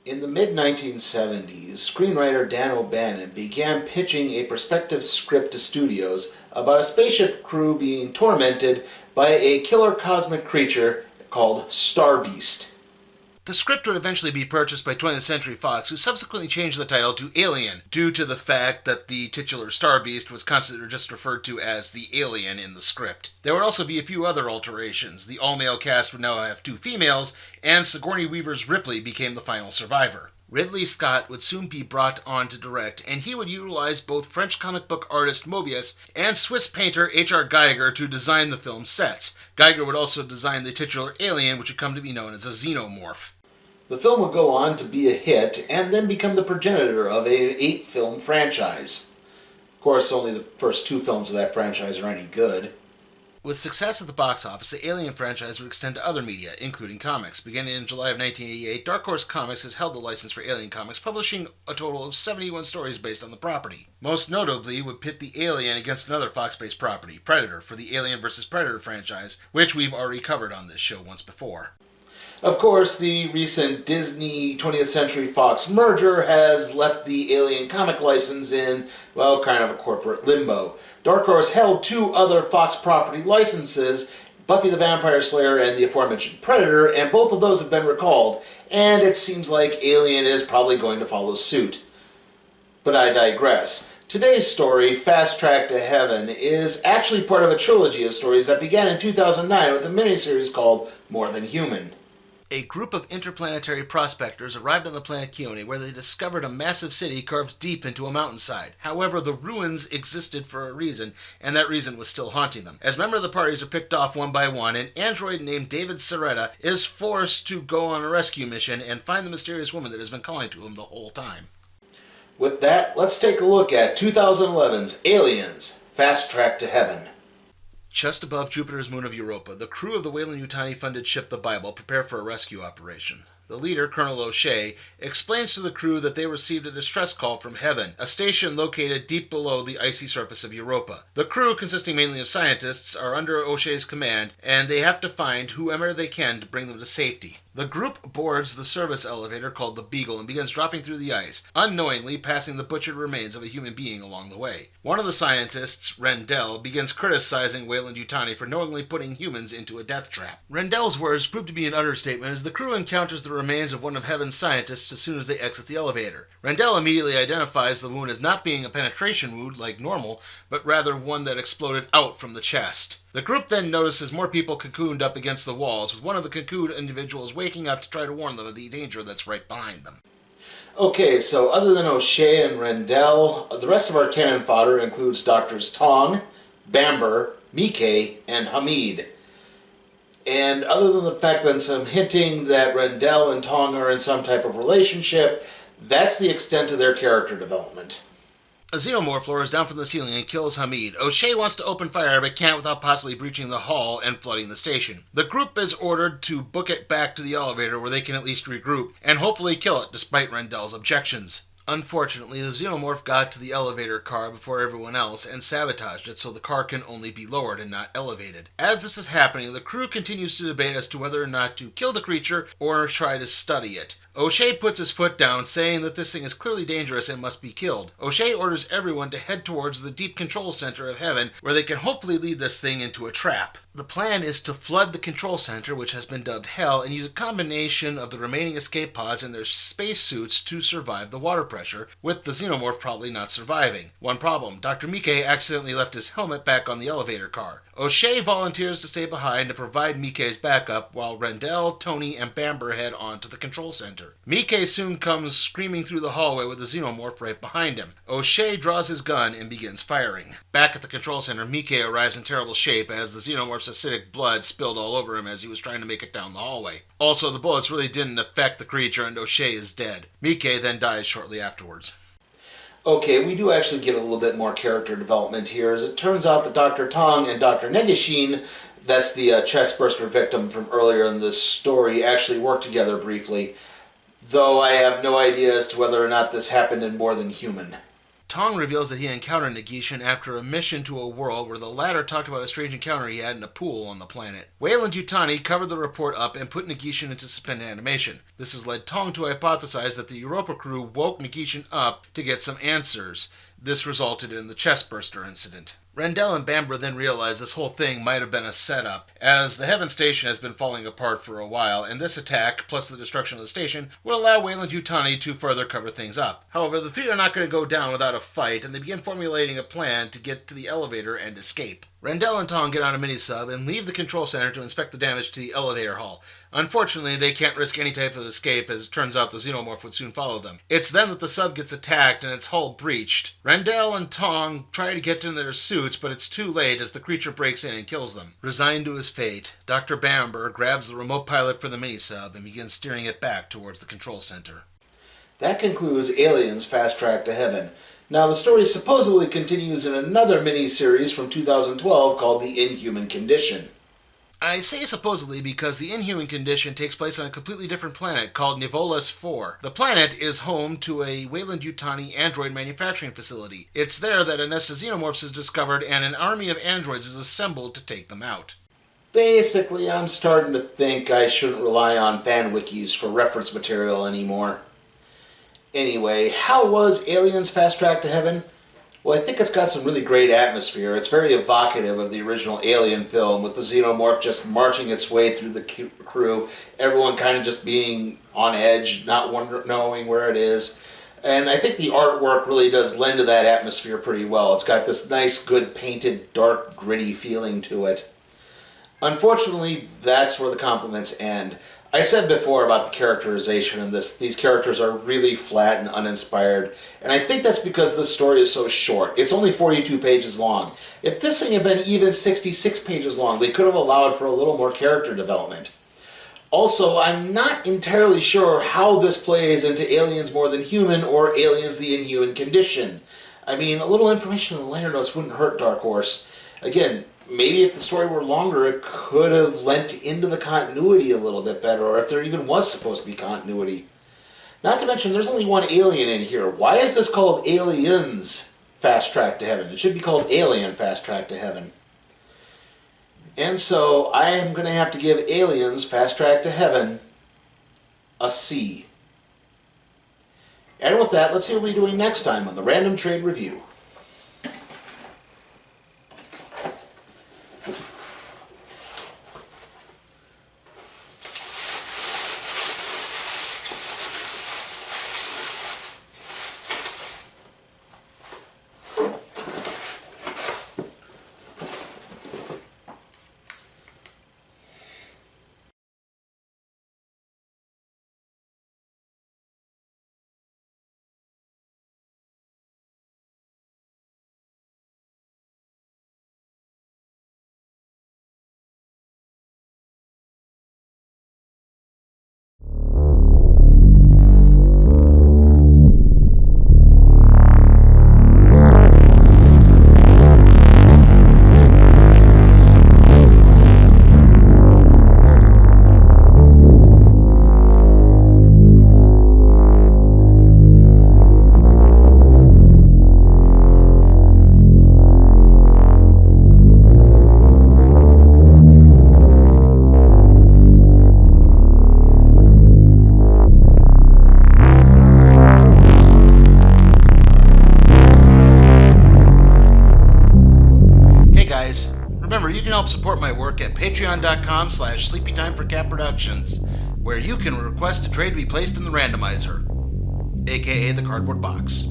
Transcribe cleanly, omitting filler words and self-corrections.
In the mid-1970s, screenwriter Dan O'Bannon began pitching a prospective script to studios about a spaceship crew being tormented by a killer cosmic creature called Starbeast. The script would eventually be purchased by 20th Century Fox, who subsequently changed the title to Alien, due to the fact that the titular Starbeast was constantly just referred to as the alien in the script. There would also be a few other alterations. The all-male cast would now have 2 females, and Sigourney Weaver's Ripley became the final survivor. Ridley Scott would soon be brought on to direct, and he would utilize both French comic book artist Moebius and Swiss painter H.R. Geiger to design the film's sets. Geiger would also design the titular alien, which would come to be known as a xenomorph. The film would go on to be a hit and then become the progenitor of an 8-film franchise. Of course, only the first 2 films of that franchise are any good. With success at the box office, the Alien franchise would extend to other media, including comics. Beginning in July of 1988, Dark Horse Comics has held the license for Alien Comics, publishing a total of 71 stories based on the property. Most notably would pit the Alien against another Fox-based property, Predator, for the Alien vs. Predator franchise, which we've already covered on this show once before. Of course, the recent Disney 20th Century Fox merger has left the Alien comic license in, well, kind of a corporate limbo. Dark Horse held 2 other Fox property licenses, Buffy the Vampire Slayer and the aforementioned Predator, and both of those have been recalled, and it seems like Alien is probably going to follow suit. But I digress. Today's story, Fast Track to Heaven, is actually part of a trilogy of stories that began in 2009 with a miniseries called More Than Human. A group of interplanetary prospectors arrived on the planet Keone, where they discovered a massive city carved deep into a mountainside. However, the ruins existed for a reason, and that reason was still haunting them. As members of the parties are picked off one by one, an android named David Serretta is forced to go on a rescue mission and find the mysterious woman that has been calling to him the whole time. With that, let's take a look at 2011's Aliens, Fast Track to Heaven. Just above Jupiter's moon of Europa, the crew of the Weyland-Yutani-funded ship the Bible prepare for a rescue operation. The leader, Colonel O'Shea, explains to the crew that they received a distress call from Heaven, a station located deep below the icy surface of Europa. The crew, consisting mainly of scientists, are under O'Shea's command, and they have to find whoever they can to bring them to safety. The group boards the service elevator called the Beagle and begins dropping through the ice, unknowingly passing the butchered remains of a human being along the way. One of the scientists, Rendell, begins criticizing Weyland-Yutani for knowingly putting humans into a death trap. Rendell's words prove to be an understatement as the crew encounters the remains of one of Heaven's scientists as soon as they exit the elevator. Rendell immediately identifies the wound as not being a penetration wound like normal, but rather one that exploded out from the chest. The group then notices more people cocooned up against the walls, with one of the cocooned individuals waking up to try to warn them of the danger that's right behind them. Okay, so other than O'Shea and Rendell, the rest of our cannon fodder includes Doctors Tong, Bamber, Mike, and Hamid. And other than the fact that some hinting that Rendell and Tong are in some type of relationship, that's the extent of their character development. A xenomorph lowers down from the ceiling and kills Hamid. O'Shea wants to open fire but can't without possibly breaching the hull and flooding the station. The group is ordered to book it back to the elevator where they can at least regroup and hopefully kill it despite Rendell's objections. Unfortunately, the xenomorph got to the elevator car before everyone else and sabotaged it so the car can only be lowered and not elevated. As this is happening, the crew continues to debate as to whether or not to kill the creature or try to study it. O'Shea puts his foot down, saying that this thing is clearly dangerous and must be killed. O'Shea orders everyone to head towards the deep control center of Heaven, where they can hopefully lead this thing into a trap. The plan is to flood the control center, which has been dubbed Hell, and use a combination of the remaining escape pods and their spacesuits to survive the water pressure, with the xenomorph probably not surviving. One problem, Dr. Mike accidentally left his helmet back on the elevator car. O'Shea volunteers to stay behind to provide Mike's backup, while Rendell, Tony, and Bamber head on to the control center. Mike soon comes screaming through the hallway with the xenomorph right behind him. O'Shea draws his gun and begins firing. Back at the control center, Mike arrives in terrible shape as the xenomorph's acidic blood spilled all over him as he was trying to make it down the hallway. Also, the bullets really didn't affect the creature and O'Shea is dead. Mike then dies shortly afterwards. Okay, we do actually get a little bit more character development here, as it turns out that Dr. Tong and Dr. Negashin, that's the chestburster victim from earlier in this story, actually work together briefly, though I have no idea as to whether or not this happened in More Than Human. Tong reveals that he encountered Nagetian after a mission to a world where the latter talked about a strange encounter he had in a pool on the planet. Weyland-Yutani covered the report up and put Nagetian into suspended animation. This has led Tong to hypothesize that the Europa crew woke Nagetian up to get some answers. This resulted in the chestburster incident. Rendell and Bamber then realize this whole thing might have been a setup, as the Heaven Station has been falling apart for a while, and this attack, plus the destruction of the station, would allow Weyland-Yutani to further cover things up. However, the three are not going to go down without a fight, and they begin formulating a plan to get to the elevator and escape. Rendell and Tong get on a mini-sub and leave the control center to inspect the damage to the elevator hall. Unfortunately, they can't risk any type of escape, as it turns out the xenomorph would soon follow them. It's then that the sub gets attacked and its hull breached. Rendell and Tong try to get into their suits, but it's too late as the creature breaks in and kills them. Resigned to his fate, Dr. Bamber grabs the remote pilot for the mini-sub and begins steering it back towards the control center. That concludes Aliens Fast Track to Heaven. Now, the story supposedly continues in another mini-series from 2012 called The Inhuman Condition. I say supposedly because the Inhuman Condition takes place on a completely different planet called Nivolis 4. The planet is home to a Weyland-Yutani android manufacturing facility. It's there that a nest of xenomorphs is discovered and an army of androids is assembled to take them out. Basically, I'm starting to think I shouldn't rely on fan wikis for reference material anymore. Anyway, how was Aliens Fast Track to Heaven? Well, I think it's got some really great atmosphere. It's very evocative of the original Alien film, with the xenomorph just marching its way through the crew, everyone kind of just being on edge, not knowing where it is. And I think the artwork really does lend to that atmosphere pretty well. It's got this nice, good painted, dark, gritty feeling to it. Unfortunately, that's where the compliments end. I said before about the characterization in this. These characters are really flat and uninspired, and I think that's because this story is so short. It's only 42 pages long. If this thing had been even 66 pages long, they could have allowed for a little more character development. Also, I'm not entirely sure how this plays into Aliens More Than Human or Aliens The Inhuman Condition. I mean, a little information in the liner notes wouldn't hurt, Dark Horse. Again, maybe if the story were longer, it could have lent into the continuity a little bit better, or if there even was supposed to be continuity. Not to mention, there's only one alien in here. Why is this called Aliens Fast Track to Heaven? It should be called Alien Fast Track to Heaven. And so, I am going to have to give Aliens Fast Track to Heaven a C. And with that, let's see what we're doing next time on the Random Trade Review. Remember, you can help support my work at patreon.com/sleepytimeforcatproductions, where you can request a trade to be placed in the randomizer, aka the cardboard box.